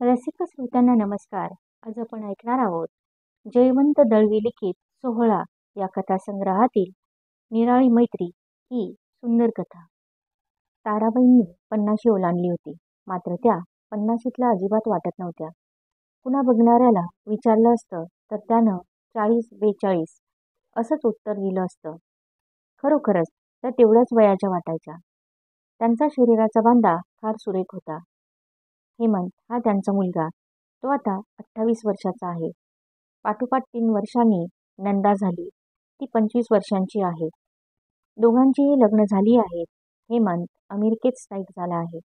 रसिक श्रोत्यांना नमस्कार. आज आपण ऐकणार आहोत जयवंत दळवी लिखित सोहळा या कथासंग्रहातील निराळी मैत्री ही सुंदर कथा. ताराबाईंनी 50शी ओलांडली होती, मात्र त्या 50शीतल्या अजिबात वाटत नव्हत्या. पुन्हा बघणाऱ्याला विचारलं असतं तर त्यानं 40-42 असंच उत्तर दिलं असतं. खरोखरच त्या तेवढ्याच वयाच्या वाटायच्या. त्यांचा शरीराचा बांधा फार सुरेख होता. हेमंत हा त्यांचा मुलगा. तो आता 28 वर्षाचा आहे. पाठोपाठ 3 वर्षांनी नंदा झाली. ती 25 वर्षांची आहे. दोघांचीही लग्न झाली आहेत. हेमंत अमेरिकेत स्थायिक झाला आहे.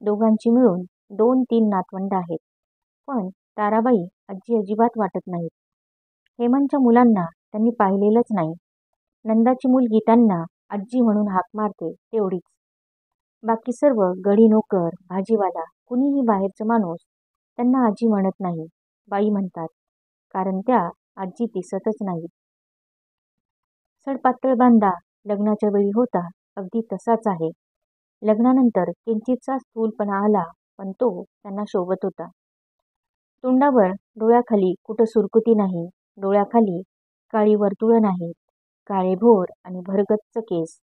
दोघांची मिळून 2-3 नातवंड आहेत. पण ताराबाई आजी अजिबात वाटत नाहीत. हेमंतच्या मुलांना त्यांनी पाहिलेलंच नाही. नंदाची मुलगी त्यांना आजी म्हणून हाक मारते तेवढीच. बाकी सर्व गडी नोकर, भाजीवाला, कुणीही बाहेरचं माणूस त्यांना आजी म्हणत नाही, बाई म्हणतात. कारण त्या आजी दिसतच नाहीत. सडपातळ बांधा लग्नाच्या वेळी होता अगदी तसाच आहे. लग्नानंतर किंचितचा स्थूलपणा आला, पण तो त्यांना शोभत होता. तोंडावर डोळ्याखाली कुठं सुरकुती नाही. डोळ्याखाली काळी वर्तुळं नाहीत. काळे भोर आणि भरगच्च केस.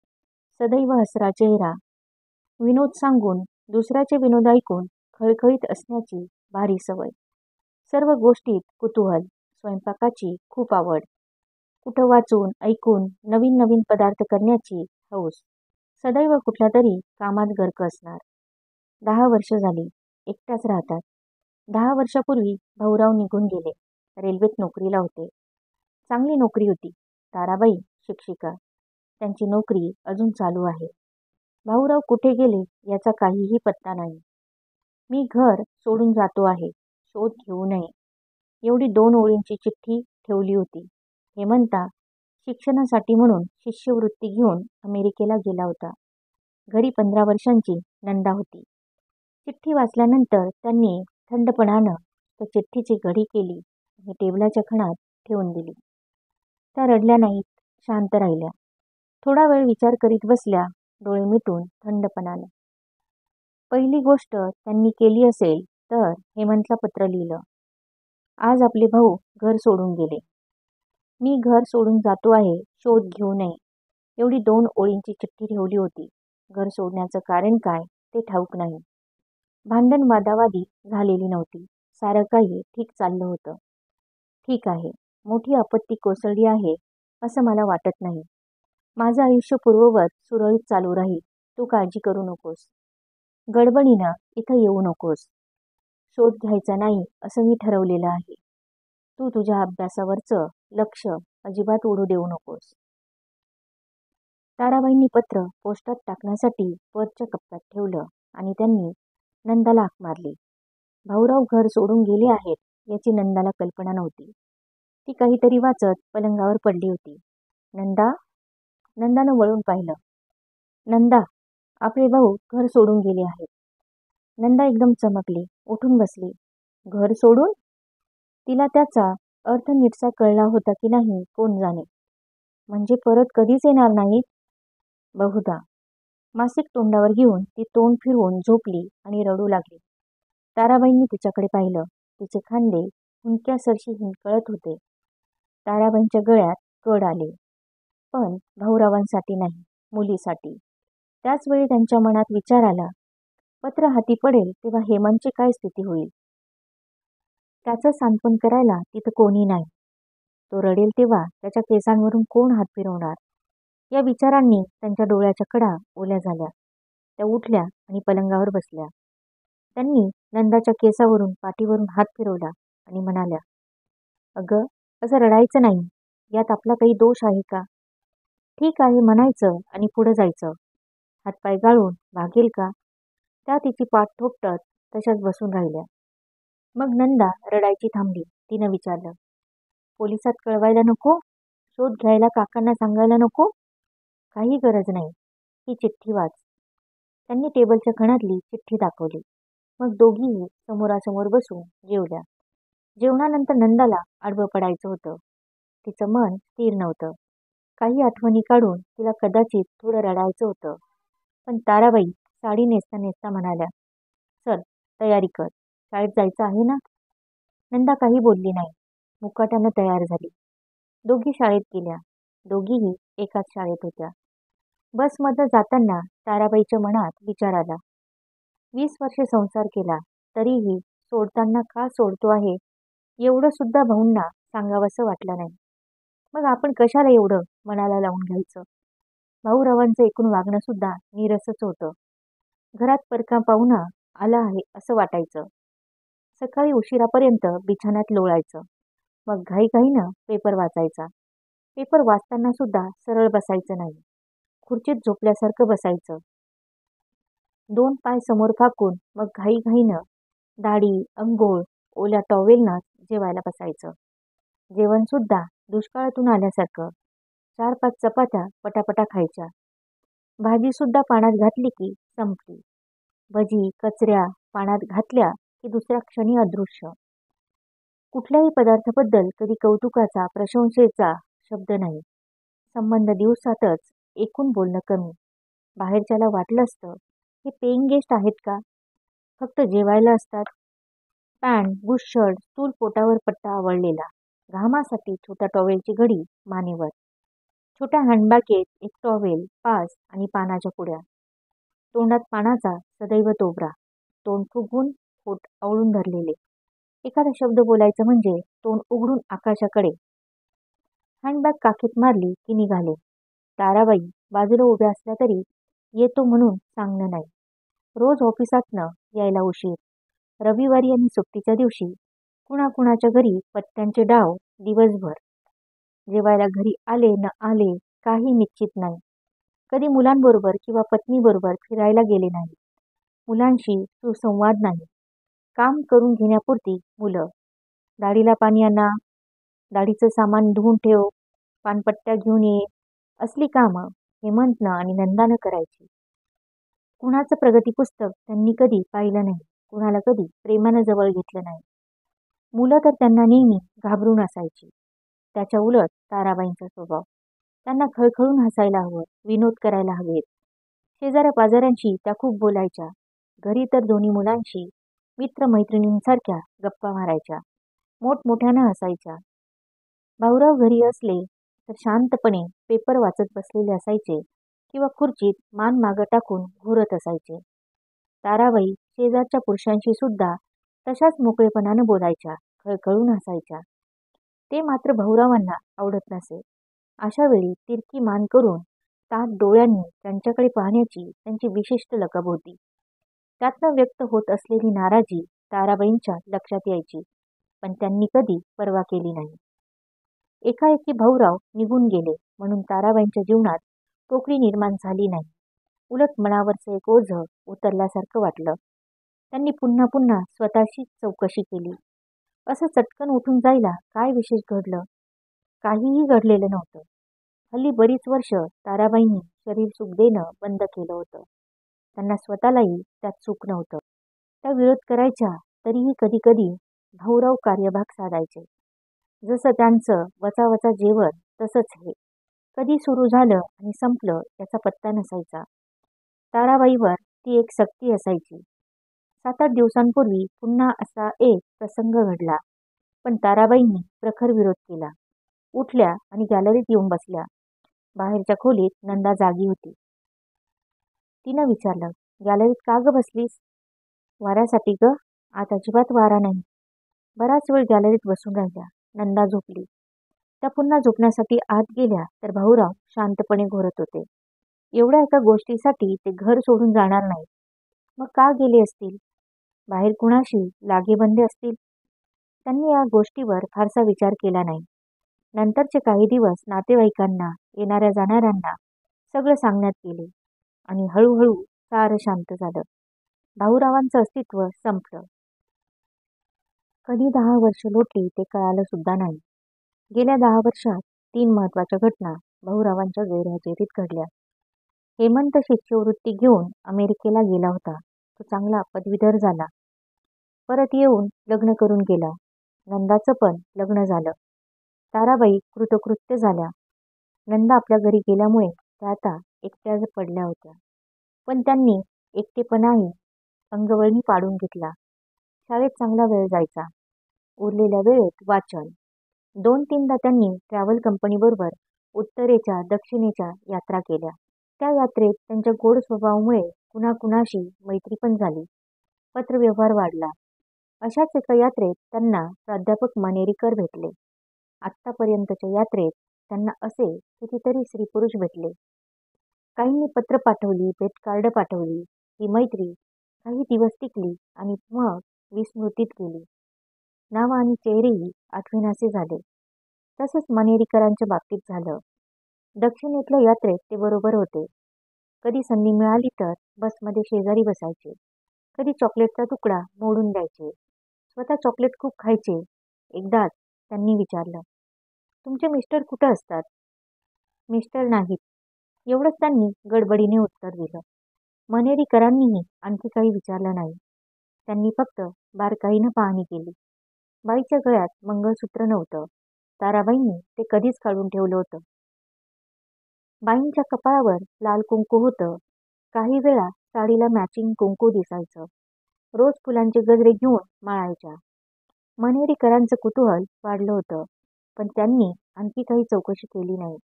सदैव हसरा चेहरा. विनोद सांगून दुसऱ्याचे विनोद ऐकून खळखळीत असण्याची भारी सवय. सर्व गोष्टीत कुतूहल. स्वयंपाकाची खूप आवड. कुठं वाचून ऐकून नवीन नवीन पदार्थ करण्याची हौस. सदैव कुठल्या तरी कामात गर्क असणार. 10 वर्ष झाली एकट्याच राहतात. 10 वर्षापूर्वी भाऊराव निघून गेले. रेल्वेत नोकरीला होते. चांगली नोकरी होती. ताराबाई शिक्षिका. त्यांची नोकरी अजून चालू आहे. भाऊराव कुठे गेले याचा काहीही पत्ता नाही. मी घर सोडून जातो आहे, शोध घेऊ नये, एवढी 2 ओळींची चिठ्ठी ठेवली होती. हेमंता शिक्षणासाठी म्हणून शिष्यवृत्ती घेऊन अमेरिकेला गेला होता. घरी 15 वर्षांची नंदा होती. चिठ्ठी वाचल्यानंतर त्यांनी थंडपणानं त्या चिठ्ठीची घडी केली आणि टेबलाच्या खणात ठेवून दिली. त्या रडल्या नाहीत, शांत राहिल्या. थोडा वेळ विचार करीत बसल्या, डोळे मिटून थंडपणानं. पहिली गोष्ट त्यांनी केली असेल तर हेमंतला पत्र लिहिलं. आज आपले भाऊ घर सोडून गेले. मी घर सोडून जातो आहे, शोध घेऊ नये, एवढी 2 ओळींची चिठ्ठी ठेवली होती. घर सोडण्याचं कारण काय ते ठाऊक नाही. भांडण वादावादी झालेली नव्हती. सारं काही ठीक चाललं होतं. ठीक आहे, मोठी आपत्ती कोसळली आहे असं मला वाटत नाही. माझं आयुष्य पूर्ववत सुरळीत चालू राहील. तू काळजी करू नकोस. गडबडीनं इथं येऊ नकोस. शोध घ्यायचा नाही असं मी ठरवलेलं आहे. तू तुझ्या अभ्यासावरचं लक्ष अजिबात उडू देऊ नकोस. ताराबाईंनी पत्र पोस्टात टाकण्यासाठी वरच्या कप्प्यात ठेवलं आणि त्यांनी नंदाला हाक मारली. भाऊराव घर सोडून गेले आहेत याची नंदाला कल्पना नव्हती. ती काहीतरी वाचत पलंगावर पडली होती. नंदा. नंदानं वळून पाहिलं. नंदा, आपले भाऊ घर सोडून गेले आहेत. नंदा एकदम चमकली, उठून बसली. घर सोडून? तिला त्याचा अर्थ नीटसा कळला होता की नाही कोण जाणे. म्हणजे परत कधीच येणार नाहीत? बहुधा. मासिक तोंडावर घेऊन ती तोंड फिरवून झोपली आणि रडू लागली. ताराबाईंनी तिच्याकडे पाहिलं. तिचे खांदे हुंदक्यासरशी हिंदकळत होते. ताराबाईंच्या गळ्यात कड आले. पण भाऊरावांसाठी नाही, मुलीसाठी. त्याच वेळी त्यांच्या मनात विचार आला, पत्र हाती पडेल तेव्हा हेमंतची काय स्थिती होईल? त्याचं सांत्वन करायला तिथं कोणी नाही. तो रडेल तेव्हा त्याच्या केसांवरून कोण हात फिरवणार? या विचारांनी त्यांच्या डोळ्याच्या कडा ओल्या झाल्या. त्या उठल्या आणि पलंगावर बसल्या. त्यांनी नंदाच्या केसावरून पाठीवरून हात फिरवला आणि म्हणाल्या, अगं, असं रडायचं नाही. यात आपला काही दोष आहे का? ठीक आहे म्हणायचं आणि पुढे जायचं. हातपाय गाळून भागेल का? त्या तिची पाठ थोपटत तशाच बसून राहिल्या. मग नंदा रडायची थांबली. तिनं विचारलं, पोलिसात कळवायला नको? शोध घ्यायला काकांना सांगायला नको? काही गरज नाही. ही चिठ्ठी वाच. त्यांनी टेबलच्या खणातली चिठ्ठी दाखवली. मग दोघीही समोरासमोर बसून जेवल्या. जेवणानंतर नंदाला आडवं पडायचं होतं. तिचं मन स्थिर नव्हतं. काही आठवणी काढून तिला कदाचित थोडं रडायचं होतं. पण ताराबाई साडी नेसता नेसता म्हणाल्या, चल तयारी कर. शाळेत जायचं आहे ना? नंदा काही बोलली नाही. मुकाट्यानं तयार झाली. दोघी शाळेत गेल्या. दोघीही एकाच शाळेत होत्या. बसमधनं जाताना ताराबाईच्या मनात विचार आला. 20 वर्षे संसार केला, तरीही सोडताना का सोडतो आहे, एवढं सुद्धा भाऊंना सांगावंसं वाटलं नाही. मग आपण कशाला एवढं मनाला लावून घ्यायचं? भाऊरावांचं एकूण वागणं सुद्धा नीरसच होतं. घरात परका पाहुणा आला आहे असं वाटायचं. सकाळी उशिरापर्यंत बिछाण्यात लोळायचं. मग घाईघाईनं पेपर वाचायचा. पेपर वाचताना सुद्धा सरळ बसायचं नाही. खुर्चीत झोपल्यासारखं बसायचं. 2 पाय समोर फाकून मग घाईघाईनं दाढी, अंघोळ, ओल्या टॉवेलनं जेवायला बसायचं. जेवण सुद्धा दुष्काळातून आल्यासारखं. 4-5 चपात्या पटापटा खायच्या. भाजी सुद्धा पाण्यात घातली की संपली. भजी, कचऱ्या पाण्यात घातल्या की दुसऱ्या क्षणी अदृश्य. कुठल्याही पदार्थाबद्दल कधी कौतुकाचा, प्रशंसेचा शब्द नाही. संबंध दिवसातच एकूण बोलणं कमी. बाहेरच्याला वाटलं असतं, हे पेईंग गेस्ट आहेत का? फक्त जेवायला असतात. पॅन्ट, बुशशर्ट, चूल पोटावर पट्टा आवळलेला, घामासाठी छोट्या टॉवेलची घडी मानेवर, छोट्या हँडबॅगेत एक टॉवेल, पास आणि पानाच्या पुड्या, तोंडात पानाचा सदैव तोबरा, तोंड फुगवून पोट आवळून धरलेले. एखादा शब्द बोलायचं म्हणजे तोंड उघडून आकाशाकडे. हँडबॅग काखेत मारली की निघाले. ताराबाई बाजूला उभ्या असल्या तरी येतो म्हणून सांगणं नाही. रोज ऑफिसातनं यायला उशीर. रविवारी आणि सुट्टीच्या दिवशी कुणाकुणाच्या घरी पत्त्यांचे डाव दिवसभर. जेवायला घरी आले न आले काही निश्चित नाही. कधी मुलांबरोबर किंवा पत्नीबरोबर फिरायला गेले नाही. मुलांशी सुसंवाद नाही. काम करून घेण्यापुरती मुलं. दाढीला पाणी आणा, दाढीचं सामान धुवून ठेव, पानपट्ट्या घेऊन ये, असली कामं हेमंतनं आणि नंदानं करायची. कुणाचं प्रगती पुस्तक त्यांनी कधी पाहिलं नाही. कुणाला कधी प्रेमानं जवळ घेतलं नाही. मुलं तर त्यांना नेहमी घाबरून असायची. त्याच्या उलट ताराबाईंचा स्वभाव. त्यांना खळखळून हसायला हवं, विनोद करायला हवेत. शेजाऱ्या पाजाऱ्यांशी त्या खूप बोलायच्या. घरी तर दोन्ही मुलांशी मित्रमैत्रिणींसारख्या गप्पा मारायच्या, मोठमोठ्यानं हसायच्या. भाऊराव घरी असले तर शांतपणे पेपर वाचत बसलेले असायचे किंवा खुर्चीत मान मागं टाकून घोरत असायचे. ताराबाई शेजारच्या पुरुषांशी सुद्धा तशाच मोकळेपणानं बोलायच्या, खळखळून हसायच्या. ते मात्र भाऊरावांना आवडत नसे. अशा वेळी तिरकी मान करून ताठ डोळ्यांनी त्यांच्याकडे पाहण्याची त्यांची विशिष्ट लकब होती. त्यातनं व्यक्त होत असलेली नाराजी ताराबाईंच्या लक्षात यायची, पण त्यांनी कधी पर्वा केली नाही. एकाएकी भाऊराव निघून गेले म्हणून ताराबाईंच्या जीवनात पोकळी निर्माण झाली नाही. उलट मनावरचं एक ओझं उतरल्यासारखं वाटलं. त्यांनी पुन्हा पुन्हा स्वतःशीच चौकशी केली. असं चटकन उठून जायला काय विशेष घडलं? काहीही घडलेलं नव्हतं. हल्ली बरीच वर्ष ताराबाईंनी शरीर सुख देणं बंद केलं होतं. त्यांना स्वतःलाही त्यात सुख नव्हतं. त्या विरोध करायच्या, तरीही कधी कधी भाऊराव कार्यभाग साधायचे. जसं त्यांचं वचावचा जेवण तसंच हे. कधी सुरू झालं आणि संपलं याचा पत्ता नसायचा. ताराबाईवर ती एक सक्ती असायची. 7-8 दिवसांपूर्वी पुन्हा असा एक प्रसंग घडला, पण ताराबाईंनी प्रखर विरोध केला. उठल्या आणि गॅलरीत येऊन बसल्या. बाहेरच्या खोलीत नंदा जागी होती. तिनं विचारलं, गॅलरीत का ग बसलीस? वाऱ्यासाठी ग, आत अजिबात वारा नाही. बराच वेळ गॅलरीत बसून राहिल्या. नंदा झोपली. त्या पुन्हा झोपण्यासाठी आत गेल्या तर भाऊराव शांतपणे घोरत होते. एवढ्या एका गोष्टीसाठी ते घर सोडून जाणार नाहीत. मग का गेले असतील? बाहेर कुणाशी लागेबंदे असतील? त्यांनी या गोष्टीवर फारसा विचार केला नाही. नंतरचे काही दिवस नातेवाईकांना, येणाऱ्या जाणाऱ्यांना सगळं सांगण्यात गेले आणि हळूहळू सारं शांत झालं. भाऊरावांचं अस्तित्व संपलं. कधी 10 वर्ष लोटली ते कळालं सुद्धा नाही. गेल्या 10 वर्षात 3 महत्वाच्या घटना भाऊरावांच्या गैरहजेरीत घडल्या. हेमंत शिष्यवृत्ती घेऊन अमेरिकेला गेला होता. तो चांगला पदवीधर झाला. परत येऊन लग्न करून गेला. नंदाचं पण लग्न झालं. ताराबाई कृतकृत्य झाल्या. नंदा आपल्या घरी गेल्यामुळे त्या आता एकट्या पडल्या होत्या. पण त्यांनी एकटेपणाही अंगवळणी पाडून घेतला. शाळेत चांगला वेळ जायचा. उरलेल्या वेळेत वाचन. 2-3दा त्यांनी ट्रॅव्हल कंपनीबरोबर उत्तरेच्या दक्षिणेच्या यात्रा केल्या. त्या यात्रेत त्यांच्या गोड स्वभावामुळे कुणाकुणाशी मैत्री पण झाली. पत्रव्यवहार वाढला. अशाच एका यात्रेत त्यांना प्राध्यापक मनेरीकर भेटले. आत्तापर्यंतच्या यात्रेत त्यांना असे कितीतरी स्त्रीपुरुष भेटले. काहींनी पत्र पाठवली, भेटकार्ड पाठवली. ही मैत्री काही दिवस टिकली आणि मग विस्मृतीत गेली. नावं आणि चेहरेही आठवेनासे झाले. तसंच मनेरीकरांच्या बाबतीत झालं. दक्षिणेतल्या यात्रेत ते बरोबर होते. कधी संधी मिळाली तर बसमध्ये शेजारी बसायचे. कधी चॉकलेटचा तुकडा मोडून द्यायचे. स्वतः चॉकलेट खूप खायचे. एकदाच त्यांनी विचारलं, तुमचे मिस्टर कुठं असतात? मिस्टर नाहीत. एवढंच त्यांनी गडबडीने उत्तर दिलं. मनेरीकरांनीही आणखी काही विचारलं नाही. त्यांनी फक्त बारकाईनं पाहणी केली. बाईच्या गळ्यात मंगळसूत्र नव्हतं. ताराबाईंनी ते कधीच काढून ठेवलं होतं. बाईंच्या कपाळावर लाल कुंकू होतं. काही वेळा साडीला मॅचिंग कुंकू दिसायचं. रोज फुलांचे गजरे घेऊन माळायच्या. मनेरीकरांचं कुतूहल वाढलं होतं, पण त्यांनी आणखी काही चौकशी केली नाही.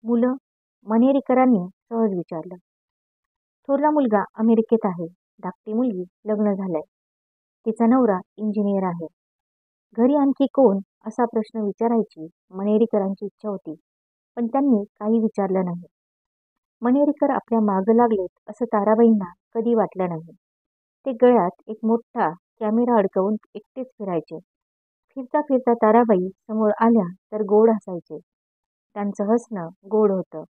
मुलं? मनेरीकरांनी सहज विचारलं. थोरला मुलगा अमेरिकेत आहे. धाकटी मुलगी लग्न झालंय. तिचा नवरा इंजिनियर आहे. घरी आणखी कोण, असा प्रश्न विचारायची मनेरीकरांची इच्छा होती, पण त्यांनी काही विचारलं नाही. मनेरीकर आपल्या मागं लागलेत असं ताराबाईंना कधी वाटलं नाही. ते गळ्यात एक मोठा कॅमेरा अडकवून एकटेच फिरायचे. फिरता फिरता ताराबाई समोर आल्या तर गोड हसायचे. त्यांचं हसणं गोड होतं.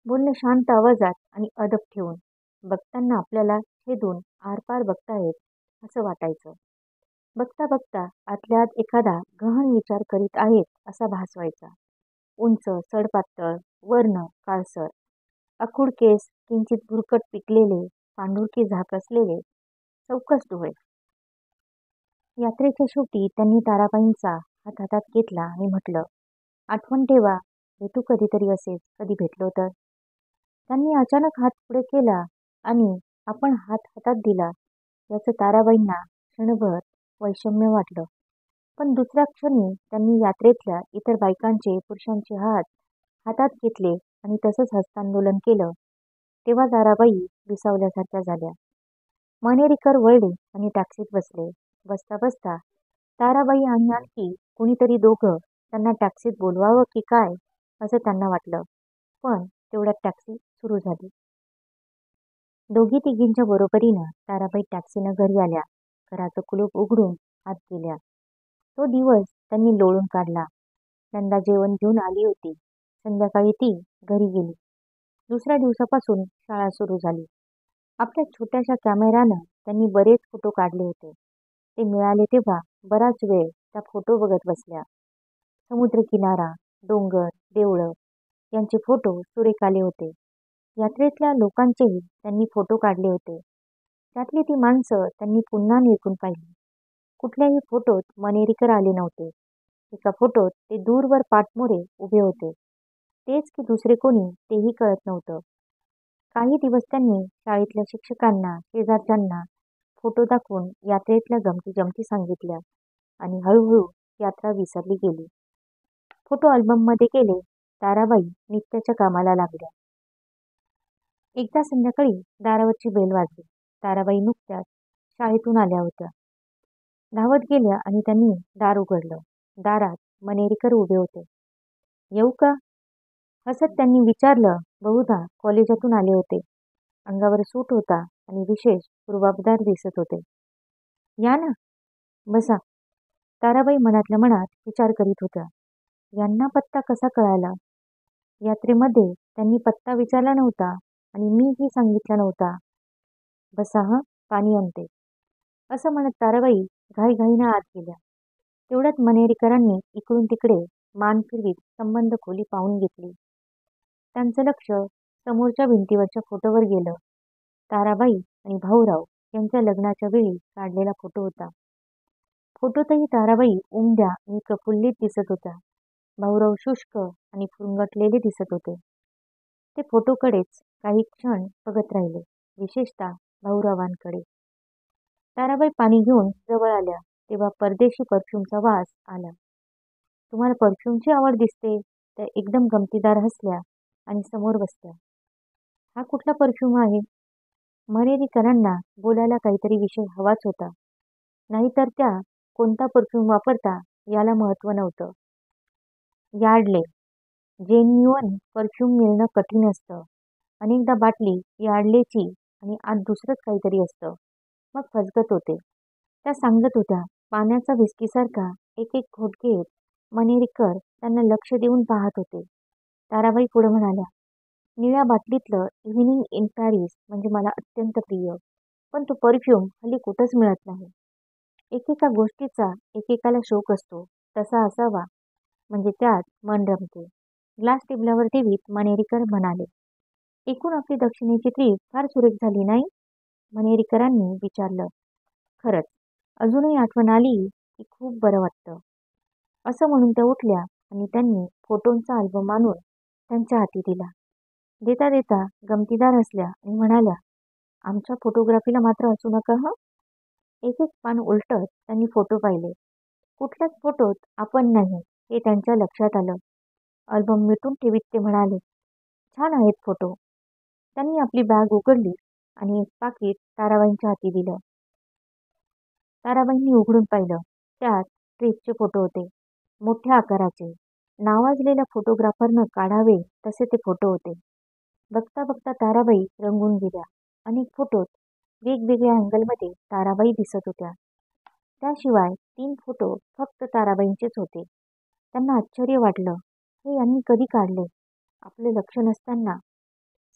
बोलणं शांत आवाजात आणि अदब ठेवून. बघताना आपल्याला छेदून आरपार बघतायत असं वाटायचं. बघता बघता आतल्या आत एखादा गहन विचार करीत आहेत असा भास व्हायचा. उंच, सडपातळ, वर्ण काळसर, आखूड केस, किंचित भुरकट पिकलेले, पांढुरकी झाक असलेले, चौकस डोळे. यात्रेच्या शेवटी त्यांनी ताराबाईंचा हात हातात घेतला आणि म्हटलं, आठवण ठेवा, भेटू कधीतरी असेच, कधी भेटलो तर. त्यांनी अचानक हात पुढे केला आणि आपण हात हातात दिला. याचं ताराबाईंना क्षणभर वैषम्य वाटलं. पण दुसऱ्या क्षणी त्यांनी यात्रेतल्या इतर बायकांचे, पुरुषांचे हात हातात घेतले आणि तसंच हस्तांदोलन केलं. तेव्हा ताराबाई विसावल्यासारख्या झाल्या. मनेरीकर वळले आणि टॅक्सीत बसले. बसता बसता ताराबाई आणि आणखी कुणीतरी दोघं त्यांना टॅक्सीत बोलवावं की काय असं त्यांना वाटलं. पण तेवढ्यात टॅक्सी सुरू झाली. दोघी तिघींच्या बरोबरीनं ताराबाई टॅक्सीनं घरी आल्या. घराचं कुलूप उघडून आत गेल्या. तो दिवस त्यांनी लोळून काढला. नंदा जेवण घेऊन आली होती. संध्याकाळी ती घरी गेली. दुसऱ्या दिवसापासून शाळा सुरू झाली. आपल्या छोट्याशा कॅमेऱ्यानं त्यांनी बरेच फोटो काढले होते. ते मिळाले तेव्हा बराच वेळ त्या फोटो बघत बसल्या. समुद्रकिनारा, डोंगर, देवळं यांचे फोटो सुरेख आले होते. यात्रेतल्या लोकांचेही त्यांनी फोटो काढले होते. त्यातली ती माणसं त्यांनी पुन्हा निरखून पाहिली. कुठल्याही फोटोत मनेरीकर आले नव्हते. एका फोटोत ते दूरवर पाठमोरे उभे होते. तेच की दुसरे कोणी तेही कळत नव्हतं. काही दिवस त्यांनी शाळेतल्या शिक्षकांना, शेजारच्यांना फोटो दाखवून यात्रेतल्या गमती जमती सांगितल्या आणि हळूहळू यात्रा विसरली गेली. फोटो अल्बममध्ये गेले. ताराबाई नित्याच्या कामाला लागल्या. एकदा संध्याकाळी दारावरची बेल वाजली. ताराबाई नुकत्याच शाळेतून आल्या होत्या. धावत गेल्या आणि त्यांनी दार उघडलं. दारात मनेरीकर उभे होते. येऊ का? हसत त्यांनी विचारलं. बहुधा कॉलेजातून आले होते. अंगावर सूट होता आणि विशेष रुबाबदार दिसत होते. या ना, बसा. ताराबाई मनातल्या मनात विचार करीत होत्या. यांना पत्ता कसा कळाला? यात्रेमध्ये त्यांनी पत्ता विचारला नव्हता आणि मीही सांगितला नव्हता. बसा हं, पाणी आणते, असं म्हणत ताराबाई घाईघाईनं आत गेल्या. तेवढ्यात मनेरीकरांनी इकडून तिकडे मान फिरवीत संबंध खोली पाहून घेतली. त्यांचं लक्ष समोरच्या भिंतीवरच्या फोटोवर गेलं. ताराबाई आणि भाऊराव यांच्या लग्नाच्या वेळी काढलेला फोटो होता. फोटोतही ताराबाई उमद्या आणि प्रफुल्लित दिसत होत्या. भाऊराव शुष्क आणि फुरंगटलेले दिसत होते. ते फोटोकडेच काही क्षण बघत राहिले, विशेषतः भाऊरावांकडे. ताराबाई पाणी घेऊन जवळ आल्या तेव्हा परदेशी परफ्यूमचा वास आला. तुम्हाला परफ्यूमची आवड दिसते, त्या एकदम गमतीदार हसल्या आणि समोर बसल्या. हा कुठला परफ्यूम आहे? मनेरीकरांना बोलायला काहीतरी विषय हवाच होता. नाहीतर त्या कोणता परफ्यूम वापरता याला महत्त्व नव्हतं. यार्डले. जेन्युइन परफ्यूम मिळणं कठीण असतं. अनेकदा बाटली यार्डलेची आणि आत दुसरंच काहीतरी असतं. मग फसगत होते. त्या सांगत होत्या. पाण्याचा व्हिस्कीसारखा एक एक घोट घेत मनेरीकर त्यांना लक्ष देऊन पाहत होते. ताराबाई पुढे म्हणाल्या, निळ्या बाटलीतलं इव्हिनिंग इन पॅरिस म्हणजे मला अत्यंत प्रिय. पण तो परफ्यूम हल्ली कुठंच मिळत नाही. एकेका गोष्टीचा एकेकाला शौक असतो, तसा असावा म्हणजे त्यात मन रमते. ग्लास टेबलावर ठेवीत मनेरीकर म्हणाले, एकूण आपली दक्षिणेची ट्रीप फार सुरेख झाली नाही? मनेरीकरांनी विचारलं. खरंच, अजूनही आठवण आली की खूप बरं वाटतं. असं म्हणून त्या उठल्या आणि त्यांनी फोटोंचा अल्बम आणून त्यांच्या हाती दिला. देता देता गमतीदार हसल्या आणि म्हणाल्या, आमच्या फोटोग्राफीला मात्र असू नका हं. एक एक पान उलटत त्यांनी फोटो पाहिले. कुठल्याच फोटोत आपण नाही हे त्यांच्या लक्षात आलं. अल्बम मिटून ठेवीत ते म्हणाले, छान आहेत फोटो. त्यांनी आपली बॅग उघडली आणि एक पाकीट ताराबाईंच्या हाती दिलं. ताराबाईंनी उघडून पाहिलं. त्यात ट्रिपचे फोटो होते. मोठ्या आकाराचे. नावाजलेल्या फोटोग्राफरनं काढावे तसे ते फोटो होते. बघता बघता ताराबाई रंगून गेल्या. अनेक फोटोत वेगवेगळ्या अँगलमध्ये ताराबाई दिसत होत्या. त्याशिवाय 3 फोटो फक्त ताराबाईंचेच होते. त्यांना आश्चर्य वाटलं. हे यांनी कधी काढले? आपले लक्ष नसताना.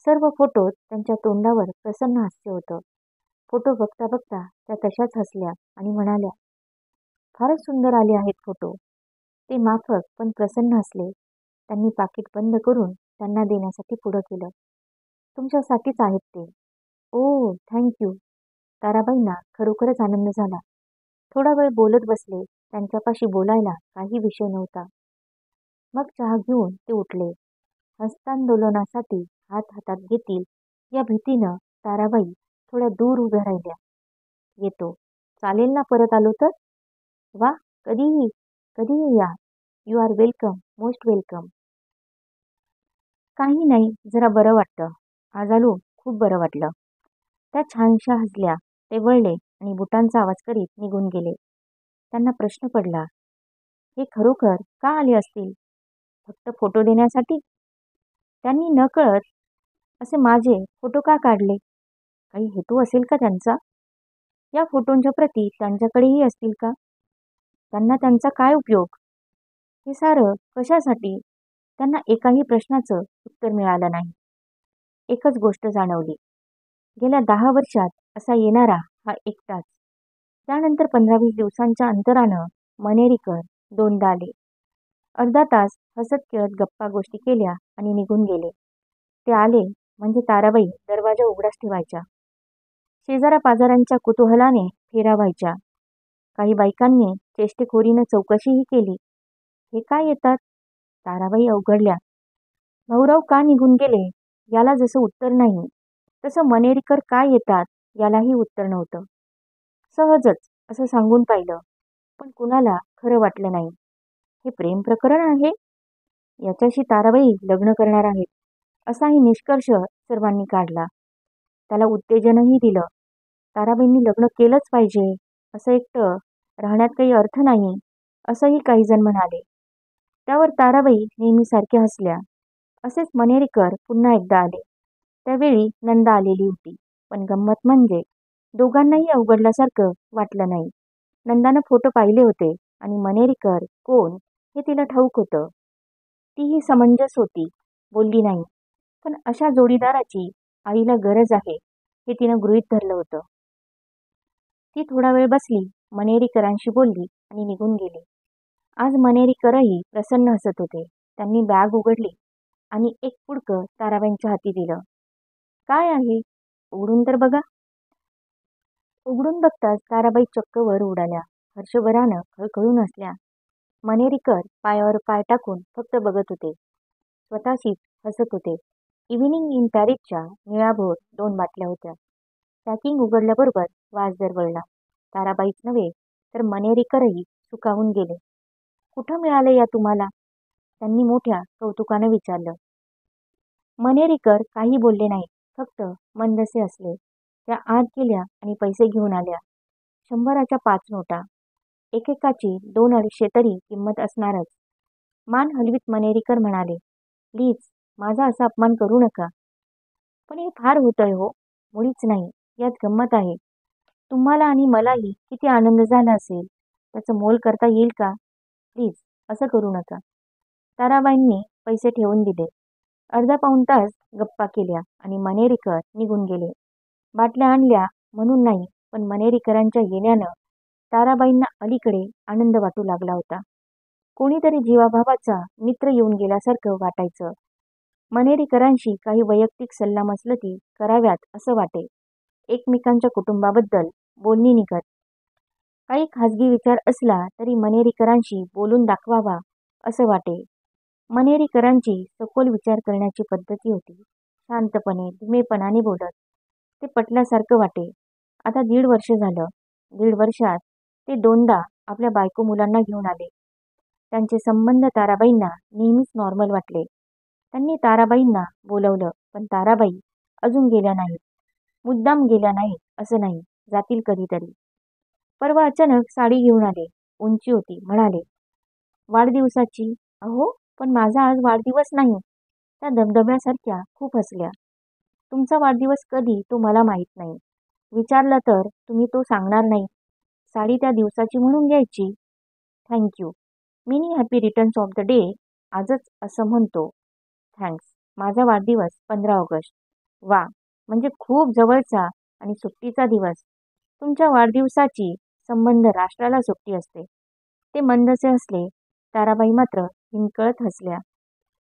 सर्व फोटोत त्यांच्या तोंडावर प्रसन्न हास्य होतं. फोटो बघता बघता त्या तशाच हसल्या आणि म्हणाल्या, फारच सुंदर आले आहेत फोटो. ते माफक पण प्रसन्न हसले. त्यांनी पाकीट बंद करून त्यांना देण्यासाठी पुढं केलं. तुमच्यासाठीच आहेत ते. ओ, थँक यू. ताराबाईंना खरोखरच आनंद झाला. थोडा वेळ बोलत बसले. त्यांच्यापाशी बोलायला काही विषय नव्हता. मग चहा घेऊन ते उठले. हस्तांदोलनासाठी हात हातात घेतील या भीतीनं ताराबाई थोड्या दूर उभ्या राहिल्या. येतो. चालेल ना परत आलो तर? वा, कधीही कधीही या. You are welcome, most welcome. काही नाही, जरा बरं वाटतं. आज आलो, खूप बरं वाटलं. त्या छानशा हसल्या. ते वळले आणि बुटांचा आवाज करीत निघून गेले. त्यांना प्रश्न पडला, हे खरोखर का आले असतील? फक्त फोटो देण्यासाठी? त्यांनी नकळत असे माझे फोटो का काढले? काही हेतू असेल का त्यांचा? या फोटोंच्या प्रती त्यांच्याकडेही असतील का? त्यांना त्यांचा काय उपयोग? हे सारं कशासाठी? त्यांना एकाही प्रश्नाचं उत्तर मिळालं नाही. एकच गोष्ट जाणवली. गेल्या 10 वर्षात असा येणारा हा एकटाच. त्यानंतर 15-20 दिवसांच्या अंतरानं मनेरीकर दोनदा आले. अर्धा तास हसत खेळत गप्पा गोष्टी केल्या आणि निघून गेले. ते आले म्हणजे ताराबाई दरवाजा उघडाच ठेवायच्या. शेजारा पाजारांच्या कुतूहलाने फेऱ्या व्हायच्या. काही बायकांनी चेष्टेखोरीनं चौकशीही केली. हे काय येतात? ताराबाई अवघडल्या. भाऊराव का निघून गेले याला जसं उत्तर नाही, तसं मनेरीकर काय येतात यालाही उत्तर नव्हतं. सहजच असं सांगून पाहिलं, पण कुणाला खरं वाटलं नाही. हे प्रेम प्रकरण आहे? याच्याशी ताराबाई लग्न करणार आहेत असाही निष्कर्ष सर्वांनी काढला. त्याला उत्तेजनही दिलं. ताराबाईंनी लग्न केलंच पाहिजे, असं एकटं राहण्यात काही अर्थ नाही, असंही काही जण म्हणाले. त्यावर ताराबाई नेहमीसारख्या हसल्या. असेच मनेरीकर पुन्हा एकदा आले. त्यावेळी नंदा आलेली होती. पण गंमत म्हणजे दोघांनाही अवघडल्यासारखं वाटलं नाही. नंदानं फोटो पाहिले होते आणि मनेरीकर कोण हे तिला ठाऊक होतं. तीही समंजस होती, बोलली नाही. पण अशा जोडीदाराची आईला गरज आहे हे तिनं गृहीत धरलं होतं. ती थोडा वेळ बसली, मनेरीकरांशी बोलली आणि निघून गेली. आज मनेरीकरही प्रसन्न हसत होते. त्यांनी बॅग उघडली आणि एक पुडकं ताराबाईंच्या हाती दिलं. काय आहे? उघडून तर बघा. उघडून बघताच ताराबाई चक्क वर उडाल्या. हर्षभरानं खळखळून हसल्या. मनेरीकर पायावर पाय टाकून फक्त बघत होते. स्वतःशीच हसत होते. इव्हिनिंग इन पॅरिसच्या निळ्याभोर 2 बाटल्या होत्या. पॅकिंग उघडल्याबरोबर वास दरवळला. ताराबाईच नव्हे तर मनेरीकरही सुखावून गेले. कुठं मिळाले या तुम्हाला? त्यांनी मोठ्या कौतुकाने विचारलं. मनेरीकर काही बोलले नाहीत, फक्त मंदसे हसले. त्या आत गेल्या आणि पैसे घेऊन आल्या. 100च्या 5 नोटा. एकेकाची 200-250 तरी किंमत असणारच. मान हलवीत मनेरीकर म्हणाले, प्लीज माझा असा अपमान करू नका. पण हे फार होतंय हो. मुळीच नाही, यात गंमत आहे. तुम्हाला आणि मलाही किती आनंद झाला असेल, त्याचं मोल करता येईल का? प्लीज असं करू नका. ताराबाईंनी पैसे ठेवून दिले. अर्धा पाऊण तास गप्पा केल्या आणि मनेरीकर निघून गेले. बाटल्या आणल्या म्हणून नाही, पण मनेरीकरांच्या येण्यानं ताराबाईंना अलीकडे आनंद वाटू लागला होता. कोणीतरी जीवाभावाचा मित्र येऊन गेल्यासारखं वाटायचं. मनेरीकरांशी काही वैयक्तिक सल्लामसलती कराव्यात असं वाटे. एकमेकांच्या कुटुंबाबद्दल बोलणी निघत. काही खाजगी विचार असला तरी मनेरीकरांशी बोलून दाखवावा असं वाटे. मनेरीकरांची सखोल विचार करण्याची पद्धती होती. शांतपणे धीमेपणाने बोलत. ते पटल्यासारखं वाटे. आता 1.5 वर्ष झालं. 1.5 वर्षात ते 2दा आपल्या बायको मुलांना घेऊन आले. त्यांचे संबंध ताराबाईंना नेहमीच नॉर्मल वाटले. त्यांनी ताराबाईंना बोलवलं, पण ताराबाई अजून गेल्या नाहीत. मुद्दाम गेल्या नाहीत असं नाही, जातील कधीतरी. परवा अचानक साडी घेऊन आले. उंची होती. म्हणाले, वाढदिवसाची? अहो, पण माझा आज वाढदिवस नाही. त्या धबधब्यासारख्या खूप हसल्या. तुमचा वाढदिवस कधी तो मला माहीत नाही. विचारलं तर तुम्ही तो सांगणार नाही. साडी त्या दिवसाची म्हणून घ्यायची. Thank you. Many happy returns of the day. आजच असं म्हणतो. थँक्स. माझा वाढदिवस 15 ऑगस्ट. वा, म्हणजे खूप जवळचा आणि सुट्टीचा दिवस. तुमच्या वाढदिवसाची संबंध राष्ट्राला सुट्टी असते. ते मंदसे हसले. ताराबाई मात्र हिंकळत हसल्या.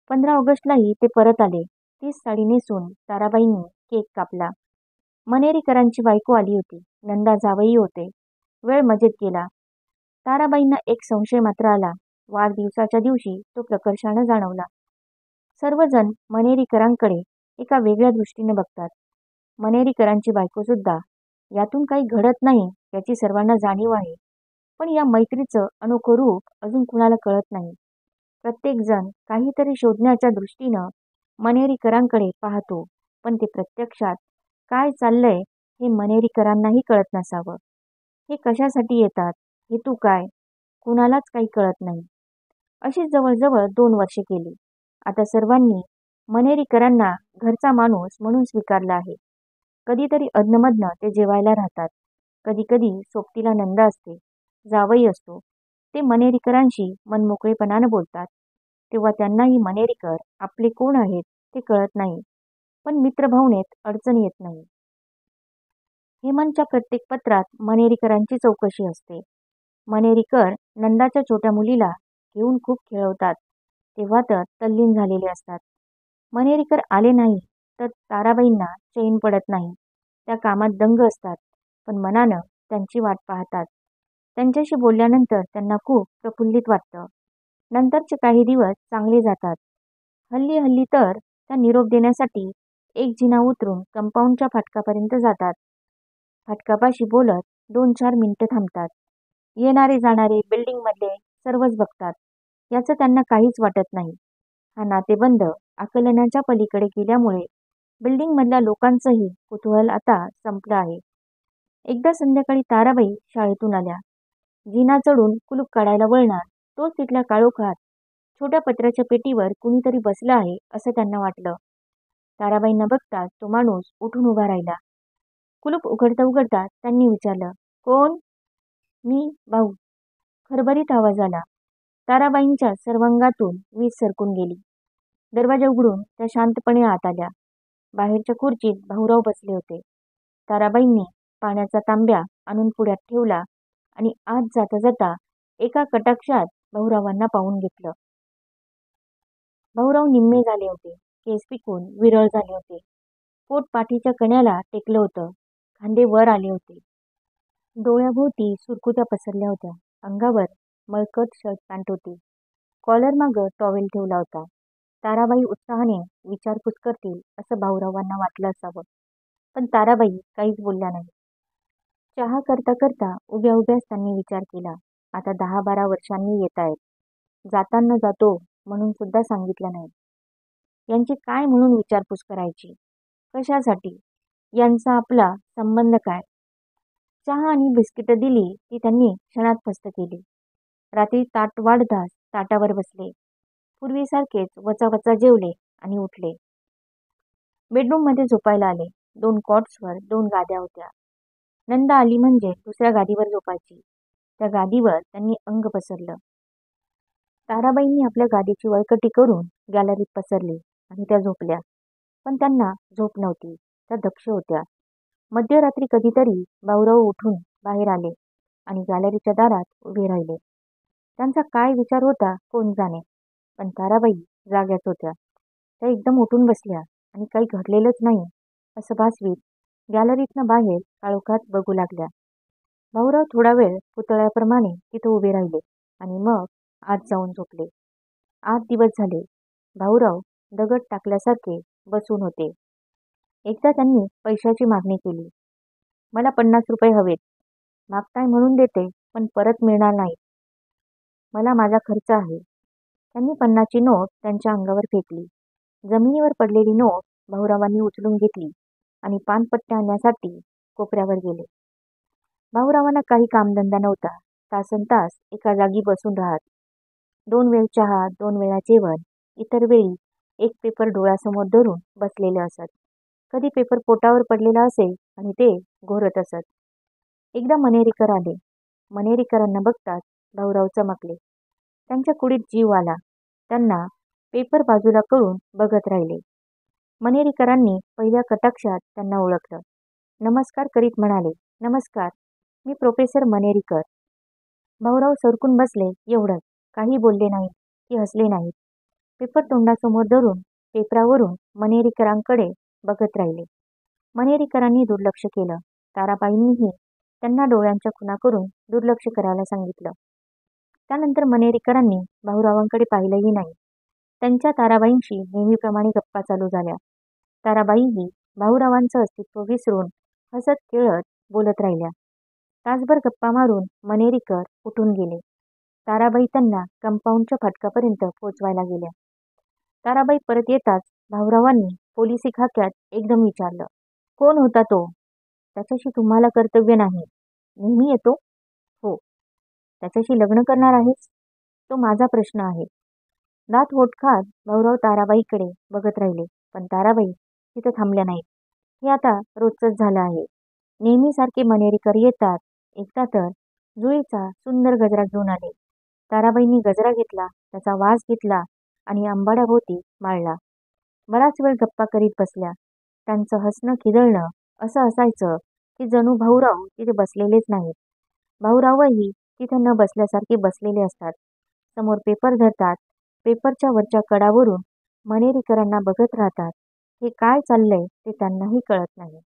15 ऑगस्टलाही ते परत आले. तीच साडी नेसून ताराबाईंनी केक कापला. मनेरीकरांची बायको आली होती. नंदा जावई होते. वेळ मजेत गेला. ताराबाईंना एक संशय मात्र आला. वाढदिवसाच्या दिवशी तो प्रकर्षानं जाणवला. सर्वजण मनेरीकरांकडे एका वेगळ्या दृष्टीने बघतात. मनेरीकरांची बायकोसुद्धा. यातून काही घडत नाही याची सर्वांना जाणीव आहे. पण या मैत्रीचं अनोखं रूप अजून कुणाला कळत नाही. प्रत्येकजण काहीतरी शोधण्याच्या दृष्टीनं मनेरीकरांकडे पाहतो, पण ते प्रत्यक्षात काय चाललंय हे मनेरीकरांनाही कळत नसावं. हे कशासाठी येतात, हेतू काय, कुणालाच काही कळत नाही. अशी जवळजवळ 2 वर्षे गेली. आता सर्वांनी मनेरीकरांना घरचा माणूस म्हणून स्वीकारला आहे. कधीतरी अधनमधनं ते जेवायला राहतात. कधीकधी सोबतीला नंदा असते, जावई असतो. ते मनेरीकरांशी मनमोकळेपणानं बोलतात. तेव्हा त्यांनाही मनेरीकर आपले कोण आहेत ते कळत नाही, पण मित्रभावनेत अडचण येत नाही. हेमंतच्या प्रत्येक पत्रात मनेरीकरांची चौकशी असते. मनेरीकर नंदाच्या छोट्या मुलीला घेऊन खूप खेळवतात. तेव्हा तर तल्लीन झालेले असतात. मनेरीकर आले नाही तर ताराबाईंना चैन पडत नाही. त्या कामात दंग असतात, पण मनानं त्यांची वाट पाहतात. त्यांच्याशी बोलल्यानंतर त्यांना खूप प्रफुल्लित वाटतं. नंतरचे काही दिवस चांगले जातात. हल्ली हल्ली तर त्या निरोप देण्यासाठी एक जिना उतरून कंपाऊंडच्या फाटकापर्यंत जातात. फाटकापाशी बोलत 2-4 मिनिटं थांबतात. येणारे जाणारे बिल्डिंगमधले सर्वच बघतात. याचं त्यांना काहीच वाटत नाही. हा नातेबंध आकलनाच्या पलीकडे गेल्यामुळे बिल्डिंगमधल्या लोकांचंही कुतूहल आता संपलं आहे. एकदा संध्याकाळी ताराबाई शाळेतून आल्या. जिना चढून कुलूप काढायला वळणार तोच तिथल्या काळोखात छोट्या पत्र्याच्या पेटीवर कुणीतरी बसलं आहे असं त्यांना वाटलं. ताराबाईंना बघताच तो माणूस उठून उभा राहिला. कुलूप उघडता उघडता त्यांनी विचारलं, कोण? मी, भाऊ. खरबरीत आवाज आला. ताराबाईंच्या सर्वांगातून वीज सरकून गेली. दरवाजा उघडून त्या शांतपणे आत आल्या. बाहेरच्या खुर्चीत भाऊराव बसले होते. ताराबाईंनी पाण्याचा तांब्या आणून पुढ्यात ठेवला आणि आत जाता जाता एका कटाक्षात भाऊरावांना पाहून घेतलं. भाऊराव निम्मे झाले होते. केस पिकून विरळ झाले होते. पोट पाठीच्या कण्याला टेकलं होतं. खांदे वर आले होते. डोळ्याभोवती सुरकुत्या पसरल्या होत्या. अंगावर मळकट शर्ट पॅन्ट होती. कॉलर मागं टॉवेल ठेवला होता. ताराबाई उत्साहाने विचारपूस करतील असं भाऊरावांना वाटलं असावं, पण ताराबाई काहीच बोलल्या नाही. चहा करता करता उभ्या उभ्याच त्यांनी विचार केला. आता 10-12 वर्षांनी येतायत. जाताना जातो म्हणून सुद्धा सांगितलं नाही. यांची काय म्हणून विचारपूस करायची? कशासाठी? यांचा आपला संबंध काय? चहा आणि बिस्किटं दिली ती त्यांनी क्षणात फस्त केली. रात्री ताट वाढताच ताटावर बसले. पूर्वीसारखेच वचावचा जेवले आणि उठले. बेडरूममध्ये झोपायला आले. 2 कॉट्सवर 2 गाद्या होत्या. नंदा आली म्हणजे दुसऱ्या गादीवर झोपायची. त्या गादीवर त्यांनी अंग पसरलं. ताराबाईंनी आपल्या गादीची वळकटी करून गॅलरीत पसरली आणि त्या झोपल्या. पण त्यांना झोप नव्हती. त्या दक्ष होत्या. मध्यरात्री कधीतरी भाऊराव उठून बाहेर आले आणि गॅलरीच्या दारात उभे राहिले. त्यांचा काय विचार होता कोण जाणे, पण ताराबाई जाग्याच होत्या. त्या एकदम उठून बसल्या आणि काही घडलेलंच नाही असं भासवीत गॅलरीतनं बाहेर काळोखात बघू लागल्या. भाऊराव थोडा वेळ पुतळ्याप्रमाणे तिथं उभे राहिले आणि मग आत जाऊन झोपले. 8 दिवस झाले. भाऊराव दगड टाकल्यासारखे बसून होते. एकदा त्यांनी पैशाची मागणी केली. मला 50 रुपये हवेत. मागताय म्हणून देते, पण परत मिळणार नाहीत. मला माझा खर्च आहे. त्यांनी 50ची नोट त्यांच्या अंगावर फेकली. जमिनीवर पडलेली नोट भाऊरावांनी उचलून घेतली आणि पानपट्ट्या आणण्यासाठी कोपऱ्यावर गेले. भाऊरावांना काही कामधंदा नव्हता. तासनतास एका जागी बसून राहत. 2 वेळ चहा, 2 वेळा जेवण. इतर वेळी एक पेपर डोळ्यासमोर धरून बसलेले असत. कधी पेपर पोटावर पडलेला असे आणि ते घोरत असत. एकदा मनेरीकर आले. मनेरीकरांना बघताच भाऊराव चमकले. त्यांच्या कुडीत जीव आला. त्यांना पेपर बाजूला करून बघत राहिले. मनेरीकरांनी पहिल्या कटाक्षात त्यांना ओळखलं. नमस्कार करीत म्हणाले, नमस्कार, मी प्रोफेसर मनेरीकर. भाऊराव सरकून बसले एवढंच. काही बोलले नाहीत की हसले नाहीत. पेपर तोंडासमोर धरून पेपरावरून मनेरीकरांकडे बघत राहिले. मनेरीकरांनी दुर्लक्ष केलं. ताराबाईंनीही त्यांना डोळ्यांच्या खुणा करून दुर्लक्ष करायला सांगितलं. त्यानंतर मनेरीकरांनी भाऊरावांकडे पाहिलंही नाही. त्यांच्या ताराबाईंशी नेहमीप्रमाणे गप्पा चालू झाल्या. ताराबाईही भाऊरावांचं अस्तित्व विसरून हसत खेळत बोलत राहिल्या. तासभर गप्पा मारून मनेरीकर उठून गेले. ताराबाई त्यांना कंपाऊंडच्या फाटकापर्यंत पोचवायला गेल्या. ताराबाई परत येताच भाऊरावांनी पोलिसी खाक्यात एकदम विचारलं, कोण होता तो? त्याच्याशी तुम्हाला कर्तव्य नाही. नेहमी येतो? हो. त्याच्याशी लग्न करणार आहेस? तो माझा प्रश्न आहे. दात होट खात भाऊराव ताराबाईकडे बघत राहिले. पण ताराबाई तिथं थांबल्या नाहीत. हे आता रोजचंच झालं आहे. नेहमीसारखे मनेरीकर येतात. एकदा तर जुईचा सुंदर गजरा घेऊन आले. ताराबाईंनी गजरा घेतला, त्याचा वास घेतला आणि आंबाड्याभोवती माळला. बराच वेळ गप्पा करीत बसल्या. त्यांचं हसणं खिदळणं असं असायचं की जणू भाऊराव तिथे बसलेलेच नाहीत. भाऊरावही तिथं न बसल्यासारखे बसलेले असतात. समोर पेपर धरतात. पेपरच्या वरच्या कडावरून मनेरीकरांना बघत राहतात. हे काय चाललंय ते त्यांनाही कळत नाही.